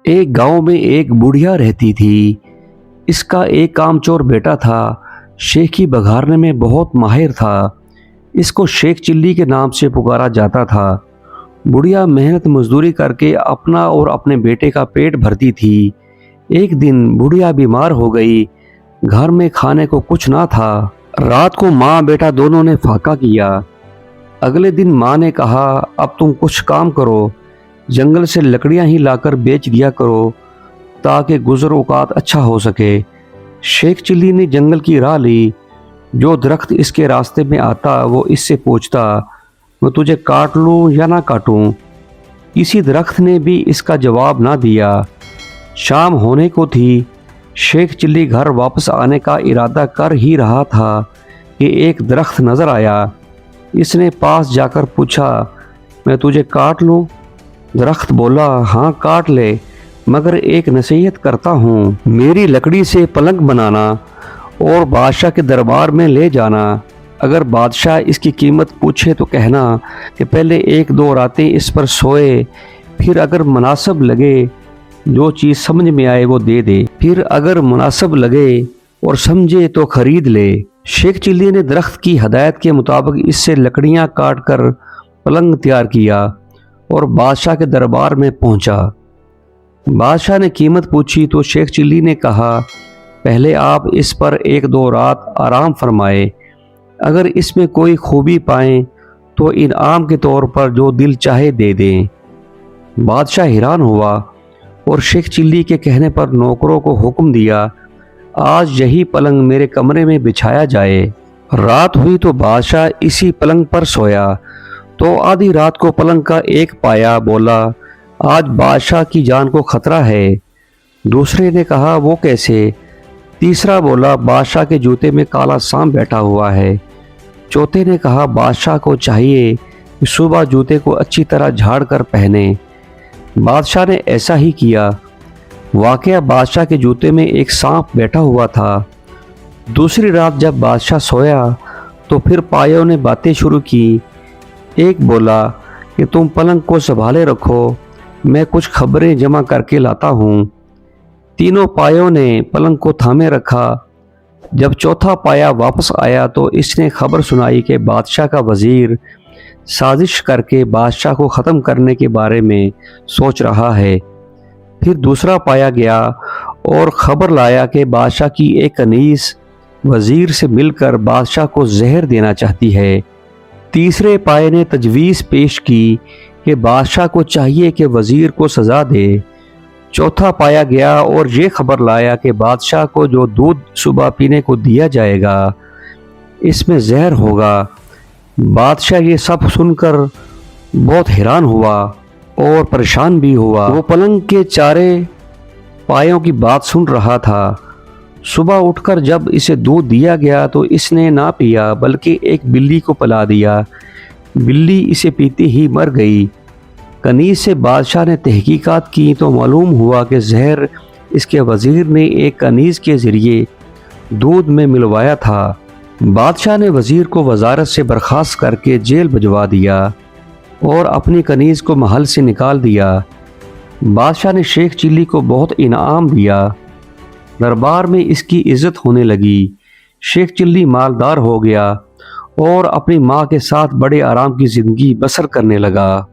ایک گاؤں میں ایک بڑھیا رہتی تھی۔ اس کا ایک کامچور بیٹا تھا۔ شیخی بگھارنے میں بہت ماہر تھا۔ اس کو شیخ چلی کے نام سے پکارا جاتا تھا۔ بڑھیا محنت مزدوری کر کے اپنا اور اپنے بیٹے کا پیٹ بھرتی تھی۔ ایک دن بڑھیا بیمار ہو گئی۔ گھر میں کھانے کو کچھ نہ تھا۔ رات کو ماں بیٹا دونوں نے فاقہ کیا۔ اگلے دن ماں نے کہا، اب تم کچھ کام کرو، جنگل سے لکڑیاں ہی لا کر بیچ دیا کرو تاکہ گزر اوقات اچھا ہو سکے۔ شیخ چلی نے جنگل کی راہ لی۔ جو درخت اس کے راستے میں آتا وہ اس سے پوچھتا، میں تجھے کاٹ لوں یا نہ کاٹوں؟ کسی درخت نے بھی اس کا جواب نہ دیا۔ شام ہونے کو تھی۔ شیخ چلی گھر واپس آنے کا ارادہ کر ہی رہا تھا کہ ایک درخت نظر آیا۔ اس نے پاس جا کر پوچھا، میں تجھے کاٹ لوں؟ درخت بولا، ہاں کاٹ لے، مگر ایک نصیحت کرتا ہوں، میری لکڑی سے پلنگ بنانا اور بادشاہ کے دربار میں لے جانا۔ اگر بادشاہ اس کی قیمت پوچھے تو کہنا کہ پہلے ایک دو راتیں اس پر سوئے، پھر اگر مناسب لگے جو چیز سمجھ میں آئے وہ دے دے، پھر اگر مناسب لگے اور سمجھے تو خرید لے۔ شیخ چلی نے درخت کی ہدایت کے مطابق اس سے لکڑیاں کاٹ کر پلنگ تیار کیا اور بادشاہ کے دربار میں پہنچا۔ بادشاہ نے قیمت پوچھی تو شیخ چلی نے کہا، پہلے آپ اس پر ایک دو رات آرام فرمائے، اگر اس میں کوئی خوبی پائیں تو انعام کے طور پر جو دل چاہے دے دیں۔ بادشاہ حیران ہوا اور شیخ چلی کے کہنے پر نوکروں کو حکم دیا، آج یہی پلنگ میرے کمرے میں بچھایا جائے۔ رات ہوئی تو بادشاہ اسی پلنگ پر سویا تو آدھی رات کو پلنگ کا ایک پایا بولا، آج بادشاہ کی جان کو خطرہ ہے۔ دوسرے نے کہا، وہ کیسے؟ تیسرا بولا، بادشاہ کے جوتے میں کالا سانپ بیٹھا ہوا ہے۔ چوتھے نے کہا، بادشاہ کو چاہیے کہ صبح جوتے کو اچھی طرح جھاڑ کر پہنے۔ بادشاہ نے ایسا ہی کیا۔ واقعہ بادشاہ کے جوتے میں ایک سانپ بیٹھا ہوا تھا۔ دوسری رات جب بادشاہ سویا تو پھر پایوں نے باتیں شروع کی۔ ایک بولا کہ تم پلنگ کو سنبھالے رکھو، میں کچھ خبریں جمع کر کے لاتا ہوں۔ تینوں پایوں نے پلنگ کو تھامے رکھا۔ جب چوتھا پایا واپس آیا تو اس نے خبر سنائی کہ بادشاہ کا وزیر سازش کر کے بادشاہ کو ختم کرنے کے بارے میں سوچ رہا ہے۔ پھر دوسرا پایا گیا اور خبر لایا کہ بادشاہ کی ایک کنیز وزیر سے مل کر بادشاہ کو زہر دینا چاہتی ہے۔ تیسرے پائے نے تجویز پیش کی کہ بادشاہ کو چاہیے کہ وزیر کو سزا دے۔ چوتھا پایا گیا اور یہ خبر لایا کہ بادشاہ کو جو دودھ صبح پینے کو دیا جائے گا اس میں زہر ہوگا۔ بادشاہ یہ سب سن کر بہت حیران ہوا اور پریشان بھی ہوا۔ وہ پلنگ کے چارے پایوں کی بات سن رہا تھا۔ صبح اٹھ کر جب اسے دودھ دیا گیا تو اس نے نہ پیا بلکہ ایک بلی کو پلا دیا۔ بلی اسے پیتے ہی مر گئی۔ کنیز سے بادشاہ نے تحقیقات کی تو معلوم ہوا کہ زہر اس کے وزیر نے ایک کنیز کے ذریعے دودھ میں ملوایا تھا۔ بادشاہ نے وزیر کو وزارت سے برخاست کر کے جیل بھجوا دیا اور اپنی کنیز کو محل سے نکال دیا۔ بادشاہ نے شیخ چلی کو بہت انعام دیا۔ دربار میں اس کی عزت ہونے لگی۔ شیخ چلی مالدار ہو گیا اور اپنی ماں کے ساتھ بڑے آرام کی زندگی بسر کرنے لگا۔